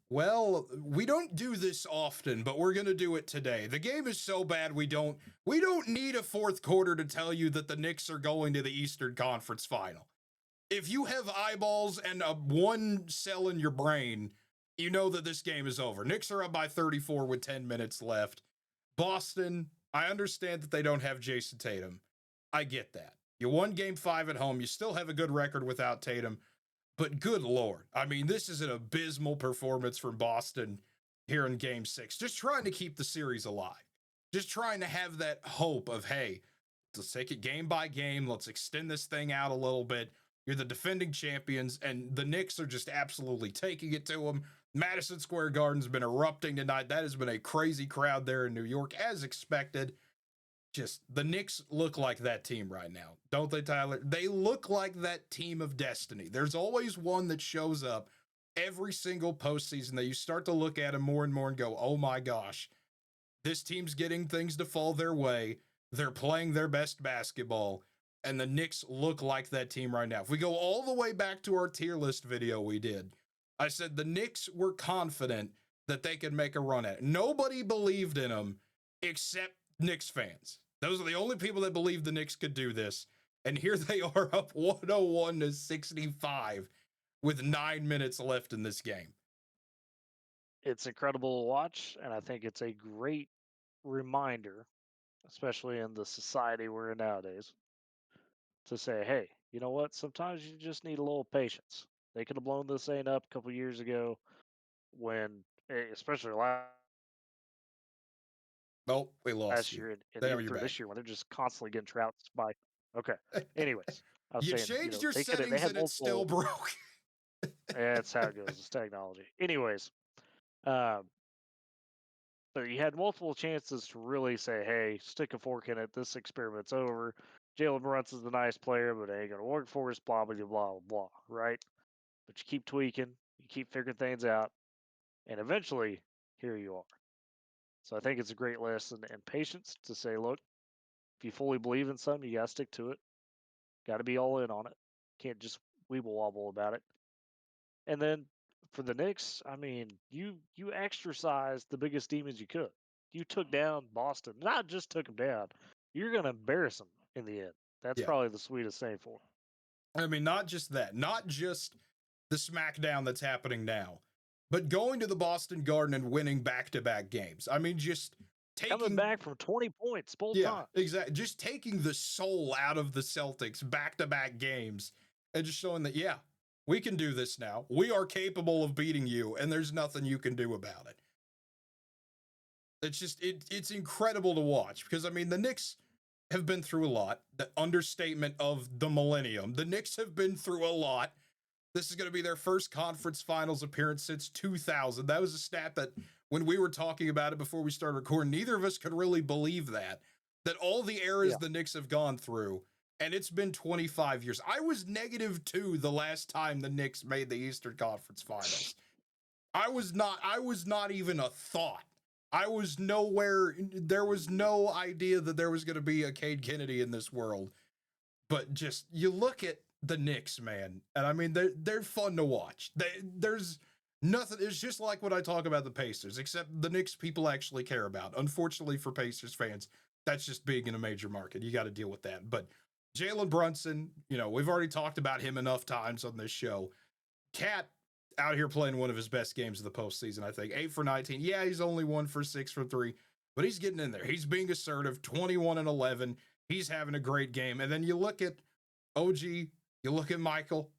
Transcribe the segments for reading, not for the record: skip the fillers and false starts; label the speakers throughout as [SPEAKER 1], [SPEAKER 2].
[SPEAKER 1] Well, we don't do this often, but we're going to do it today. The game is so bad we don't need a fourth quarter to tell you that the Knicks are going to the Eastern Conference Final. If you have eyeballs and a one cell in your brain, you know that this game is over. Knicks are up by 34 with 10 minutes left. Boston, I understand that they don't have Jason Tatum. I get that. You won game 5 at home. You still have a good record without Tatum. But good Lord. I mean, this is an abysmal performance from Boston here in game 6. Just trying to keep the series alive. Just trying to have that hope of, hey, let's take it game by game. Let's extend this thing out a little bit. You're the defending champions, and the Knicks are just absolutely taking it to them. Madison Square Garden's been erupting tonight. That has been a crazy crowd there in New York, as expected. Just the Knicks look like that team right now, don't they, Tyler? They look like that team of destiny. There's always one that shows up every single postseason that you start to look at them more and more and go, oh my gosh, this team's getting things to fall their way. They're playing their best basketball, and the Knicks look like that team right now. If we go all the way back to our tier list video we did, I said the Knicks were confident that they could make a run at it. Nobody believed in them except Knicks fans. Those are the only people that believed the Knicks could do this. And here they are up 101 to 65 with 9 minutes left in this game.
[SPEAKER 2] It's incredible to watch, and I think it's a great reminder, especially in the society we're in nowadays, to say, hey, you know what? Sometimes you just need a little patience. They could have blown this thing up a couple years ago when, especially
[SPEAKER 1] Oh, we lost
[SPEAKER 2] last
[SPEAKER 1] you.
[SPEAKER 2] year and
[SPEAKER 1] There
[SPEAKER 2] even
[SPEAKER 1] you're
[SPEAKER 2] through
[SPEAKER 1] back.
[SPEAKER 2] this year when they're just constantly getting trounced by. Okay. Anyways, I was
[SPEAKER 1] You
[SPEAKER 2] saying,
[SPEAKER 1] changed your
[SPEAKER 2] they
[SPEAKER 1] settings
[SPEAKER 2] had
[SPEAKER 1] and it still
[SPEAKER 2] multiple.
[SPEAKER 1] broke.
[SPEAKER 2] That's how it goes. It's technology. Anyways, um, so you had multiple chances to really say, hey, stick a fork in it. This experiment's over. Jalen Brunson's a nice player, but it ain't going to work for us, blah, blah, blah, blah, blah, right? But you keep tweaking, you keep figuring things out, and eventually, here you are. So I think it's a great lesson in patience to say, look, if you fully believe in something, you got to stick to it. Got to be all in on it. Can't just weeble wobble about it. And then for the Knicks, I mean, you exercised the biggest demons you could. You took down Boston. Not just took them down. You're gonna embarrass them in the end. That's
[SPEAKER 1] Yeah.
[SPEAKER 2] probably the sweetest thing for
[SPEAKER 1] I mean, not just that, not just the smackdown that's happening now, but going to the Boston Garden and winning back to back games. I mean, just
[SPEAKER 2] coming
[SPEAKER 1] taking,
[SPEAKER 2] back from 20 points both
[SPEAKER 1] yeah,
[SPEAKER 2] times.
[SPEAKER 1] exactly. Just taking the soul out of the Celtics back to back games and just showing that, yeah, we can do this now. We are capable of beating you, and there's nothing you can do about it. It's just, it's incredible to watch because, I mean, the Knicks have been through a lot. The understatement of the millennium. The Knicks have been through a lot. This is going to be their first conference finals appearance since 2000. That was a stat that when we were talking about it before we started recording, neither of us could really believe that all the eras
[SPEAKER 2] Yeah.
[SPEAKER 1] the Knicks have gone through, and it's been 25 years. I was -2 the last time the Knicks made the Eastern Conference Finals. I was not even a thought. I was nowhere. There was no idea that there was going to be a Cade Kennedy in this world. But just you look at the Knicks, man, and I mean they're fun to watch. There's nothing. It's just like what I talk about the Pacers, except the Knicks people actually care about. Unfortunately for Pacers fans, that's just being in a major market. You got to deal with that. But Jalen Brunson, we've already talked about him enough times on this show. Cat out here playing one of his best games of the postseason, I think. 8 for 19. Yeah, he's only 1 for 6 from 3, but he's getting in there. He's being assertive, 21 and 11. He's having a great game. And then you look at OG, you look at Michael.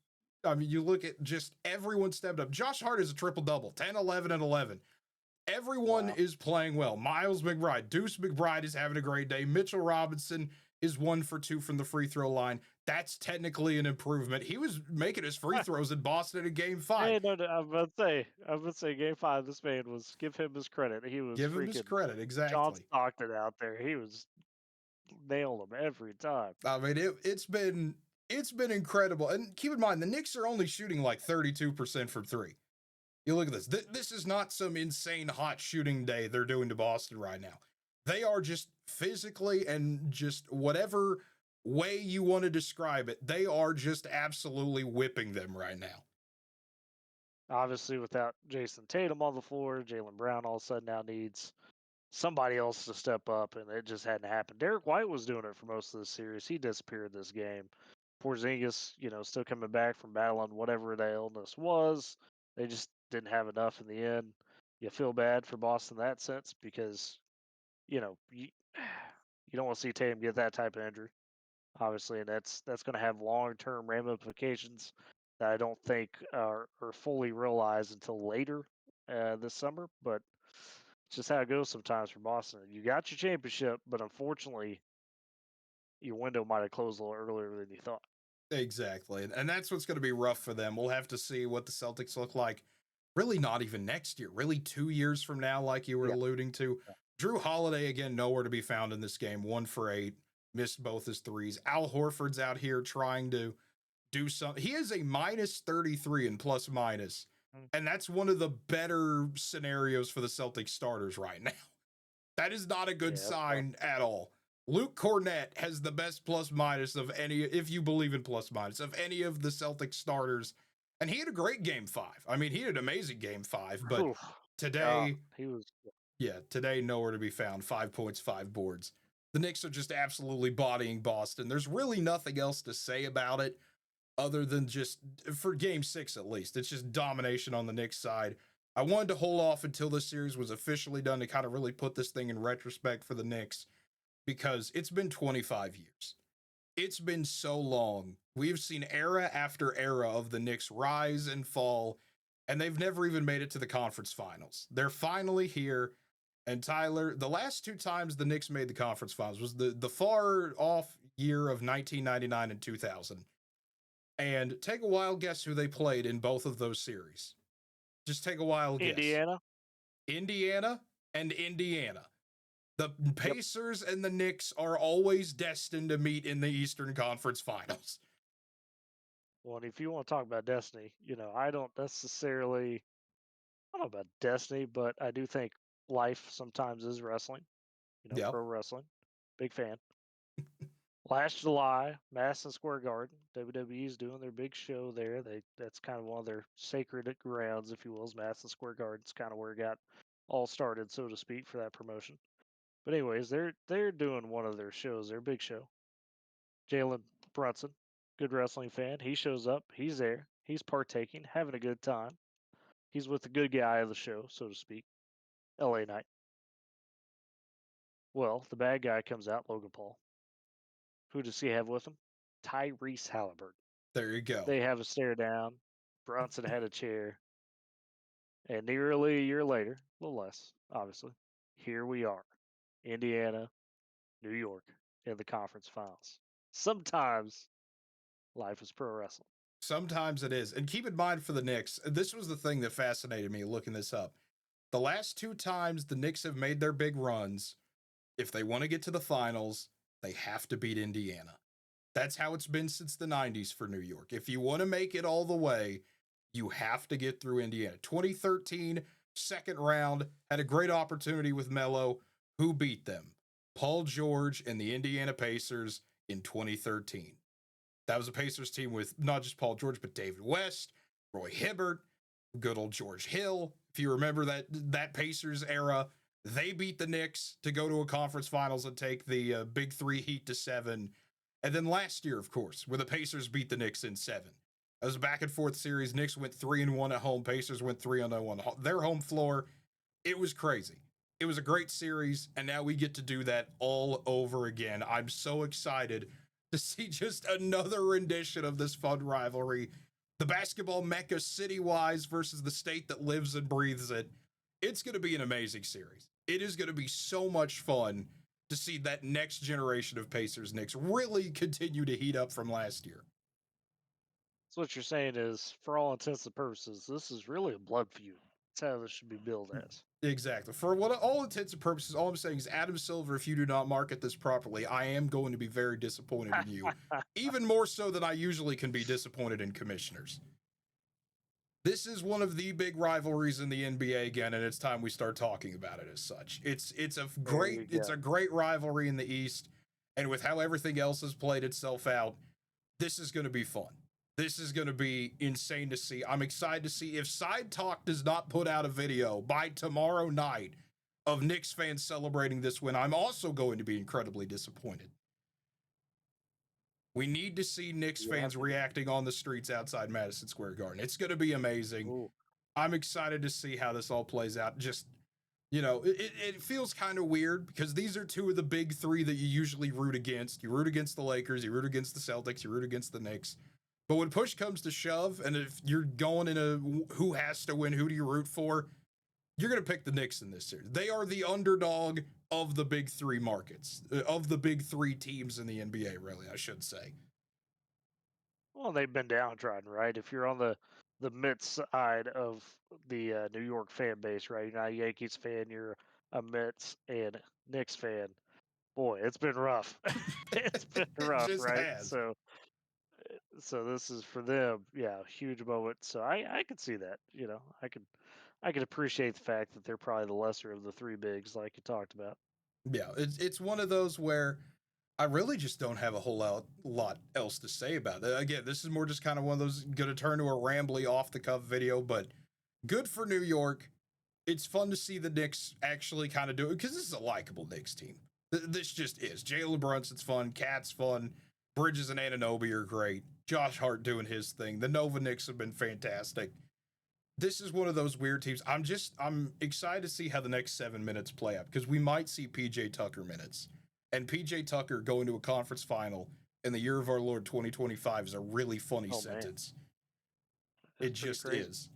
[SPEAKER 1] I mean, you look at just everyone stepped up. Josh Hart is a triple double, 10, 11, and 11. Everyone
[SPEAKER 2] Wow.
[SPEAKER 1] is playing well. Miles McBride, Deuce McBride is having a great day. Mitchell Robinson is 1 for 2 from the free throw line. That's technically an improvement. He was making his free throws in Boston in game 5.
[SPEAKER 2] Hey, no, no, I was about to say, Game Five. This man was give him his credit. He was
[SPEAKER 1] Give him his
[SPEAKER 2] freaking
[SPEAKER 1] credit.
[SPEAKER 2] John
[SPEAKER 1] Exactly.
[SPEAKER 2] Stockton out there. He was nailed him every time.
[SPEAKER 1] I mean, it's been incredible. And keep in mind, the Knicks are only shooting like 32% from three. You look at this. This is not some insane hot shooting day they're doing to Boston right now. They are just physically and just whatever way you want to describe it, they are just absolutely whipping them right now.
[SPEAKER 2] Obviously, without Jason Tatum on the floor, Jalen Brown all of a sudden now needs somebody else to step up, and it just hadn't happened. Derek White was doing it for most of the series. He disappeared this game. Porzingis, still coming back from battling whatever the illness was. They just didn't have enough in the end. You feel bad for Boston in that sense because you don't want to see Tatum get that type of injury, obviously, and that's going to have long-term ramifications that I don't think are fully realized until later this summer. But it's just how it goes sometimes for Boston. You got your championship, but unfortunately, your window might have closed a little earlier than you thought.
[SPEAKER 1] Exactly. And that's what's going to be rough for them. We'll have to see what the Celtics look like. Really, not even next year, really 2 years from now, like you were
[SPEAKER 2] Yeah.
[SPEAKER 1] alluding to. Drew Holiday, again, nowhere to be found in this game. 1 for 8, missed both his threes. Al Horford's out here trying to do something. He is a minus 33 in plus minus. And that's one of the better scenarios for the Celtics starters right now. That is not a good sign at all. Luke Cornett has the best plus minus of any, if you believe in plus minus, of any of the Celtics starters. And he had a great game 5. I mean, he had an amazing game 5, but today,
[SPEAKER 2] he was.
[SPEAKER 1] today, nowhere to be found. 5 points, 5 boards. The Knicks are just absolutely bodying Boston. There's really nothing else to say about it other than just, for game 6 at least, it's just domination on the Knicks side. I wanted to hold off until this series was officially done to kind of really put this thing in retrospect for the Knicks because it's been 25 years. It's been so long. We've seen era after era of the Knicks rise and fall, and they've never even made it to the conference finals. They're finally here. And Tyler, the last 2 times the Knicks made the conference finals was the far off year of 1999 and 2000. And take a wild guess who they played in both of those series. Just take a wild guess. Indiana and Indiana. The Pacers and the Knicks are always destined to meet in the Eastern Conference Finals.
[SPEAKER 2] Well, and if you want to talk about destiny, I don't necessarily, I don't know about destiny, but I do think life sometimes is wrestling, pro wrestling. Big fan. Last July, Madison Square Garden, WWE is doing their big show there. That's kind of one of their sacred grounds, if you will. Is Madison Square Garden. It's kind of where it got all started, so to speak, for that promotion. But anyways, they're doing one of their shows, their big show. Jalen Brunson, good wrestling fan. He shows up. He's there. He's partaking, having a good time. He's with the good guy of the show, so to speak. LA Knight. Well, the bad guy comes out, Logan Paul. Who does he have with him? Tyrese Halliburton.
[SPEAKER 1] There you go.
[SPEAKER 2] They have a stare down. Brunson had a chair. And nearly a year later, a little less, obviously, here we are. Indiana, New York, in the conference finals. Sometimes life is pro wrestling.
[SPEAKER 1] Sometimes it is. And keep in mind for the Knicks, this was the thing that fascinated me looking this up. The last 2 times the Knicks have made their big runs, if they want to get to the finals, they have to beat Indiana. That's how it's been since the 90s for New York. If you want to make it all the way, you have to get through Indiana. 2013, second round, had a great opportunity with Melo. Who beat them? Paul George and the Indiana Pacers in 2013. That was a Pacers team with not just Paul George, but David West, Roy Hibbert, good old George Hill. If you remember that Pacers era, they beat the Knicks to go to a conference finals and take the Big 3 Heat to 7. And then last year, of course, where the Pacers beat the Knicks in 7. It was a back and forth series. Knicks went 3-1 at home. Pacers went 3-1 on their home floor. It was crazy. It was a great series, and now we get to do that all over again. I'm so excited to see just another rendition of this fun rivalry. The basketball mecca city-wise versus the state that lives and breathes it. It's going to be an amazing series. It is going to be so much fun to see that next generation of Pacers Knicks really continue to heat up from last year.
[SPEAKER 2] So what you're saying is, for all intents and purposes, this is really a blood feud. That's how this should be billed as.
[SPEAKER 1] Exactly. For what all intents and purposes, all I'm saying is, Adam Silver, if you do not market this properly, I am going to be very disappointed in you. Even more so than I usually can be disappointed in commissioners. This is one of the big rivalries in the NBA again, and it's time we start talking about it as such. It's a great rivalry in the East, and with how everything else has played itself out, this is going to be fun. This is going to be insane to see. I'm excited to see if Side Talk does not put out a video by tomorrow night of Knicks fans celebrating this win. I'm also going to be incredibly disappointed. We need to see Knicks fans reacting on the streets outside Madison Square Garden. It's going to be amazing.
[SPEAKER 2] Ooh.
[SPEAKER 1] I'm excited to see how this all plays out. Just, it feels kind of weird because these are two of the big three that you usually root against. You root against the Lakers, you root against the Celtics, you root against the Knicks. But when push comes to shove, and if you're going in a who has to win, who do you root for, you're going to pick the Knicks in this series. They are the underdog of the big three markets, of the big three teams in the NBA, really, I should say.
[SPEAKER 2] Well, they've been downtrodden, right? If you're on the Mets side of the New York fan base, right? You're not a Yankees fan, you're a Mets and Knicks fan. Boy, it's been rough. It's been rough,
[SPEAKER 1] Just
[SPEAKER 2] right?
[SPEAKER 1] has.
[SPEAKER 2] So this is for them, yeah, a huge moment. So I can see that, I can appreciate the fact that they're probably the lesser of the three bigs, like you talked about.
[SPEAKER 1] Yeah, it's one of those where I really just don't have a whole lot else to say about it. Again, this is more just kind of one of those going to turn to a rambly off the cuff video, but good for New York. It's fun to see the Knicks actually kind of do it because this is a likable Knicks team. This just is. Jalen Brunson's fun. Cat's fun. Bridges and Anunoby are great. Josh Hart doing his thing. The Nova Knicks have been fantastic. This is one of those weird teams. I'm excited to see how the next 7 minutes play out because we might see PJ Tucker minutes. And PJ Tucker going to a conference final in the year of our Lord 2025 is a really funny sentence. It just is.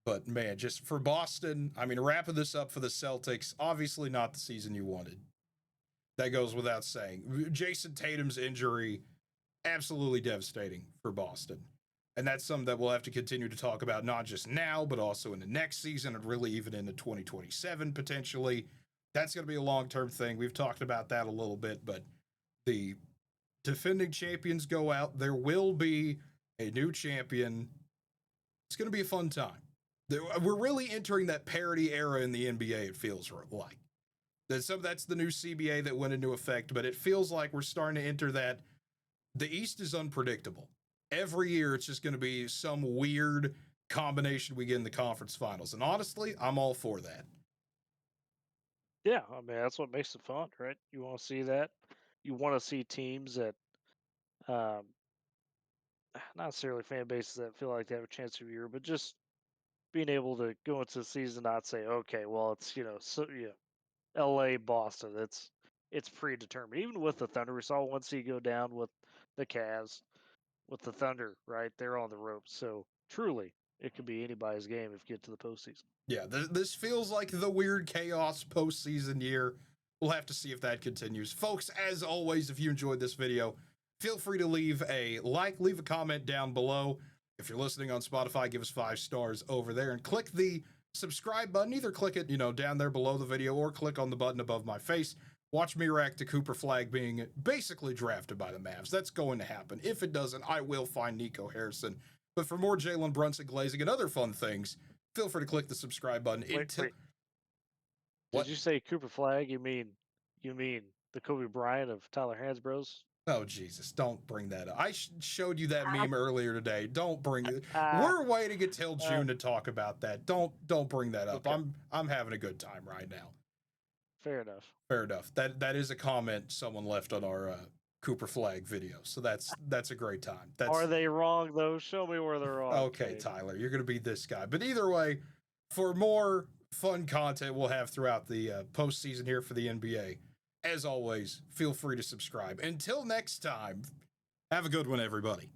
[SPEAKER 1] But man, just for Boston, I mean, wrapping this up for the Celtics, obviously not the season you wanted. That goes without saying. Jason Tatum's injury, absolutely devastating for Boston. And that's something that we'll have to continue to talk about, not just now, but also in the next season and really even into 2027 potentially. That's going to be a long-term thing. We've talked about that a little bit, but the defending champions go out. There will be a new champion. It's going to be a fun time. We're really entering that parity era in the NBA, it feels like. That's the new CBA that went into effect, but it feels like we're starting to enter that. The East is unpredictable. Every year, it's just going to be some weird combination we get in the conference finals. And honestly, I'm all for that.
[SPEAKER 2] Yeah, I mean, that's what makes it fun, right? You want to see that. You want to see teams that, um, not necessarily fan bases that feel like they have a chance every year, but just being able to go into the season and not say, okay, well, it's L.A., Boston. It's predetermined. Even with the Thunder, we saw one seed go down with the Cavs, with the Thunder, right? They're on the ropes. So truly, it could be anybody's game if you get to the postseason.
[SPEAKER 1] Yeah, this feels like the weird chaos postseason year. We'll have to see if that continues. Folks, as always, if you enjoyed this video, feel free to leave a like, leave a comment down below. If you're listening on Spotify, give us 5 stars over there and click the subscribe button. Either click it, down there below the video or click on the button above my face. Watch me react to Cooper Flag being basically drafted by the Mavs. That's going to happen. If it doesn't, I will find Nico Harrison. But for more Jalen Brunson glazing and other fun things, feel free to click the subscribe button.
[SPEAKER 2] Wait. Did you say Cooper Flag? You mean the Kobe Bryant of Tyler Hansbro's?
[SPEAKER 1] Oh, Jesus, don't bring that up. I showed you that meme earlier today. Don't bring it. We're waiting until June to talk about that. Don't bring that up. Okay. I'm having a good time right now.
[SPEAKER 2] Fair enough.
[SPEAKER 1] Fair enough. That is a comment someone left on our Cooper Flag video. So that's a great time.
[SPEAKER 2] Are they wrong though? Show me where they're wrong.
[SPEAKER 1] Okay, Tyler, you're going to be this guy. But either way, for more fun content we'll have throughout the postseason here for the NBA, as always, feel free to subscribe. Until next time, have a good one, everybody.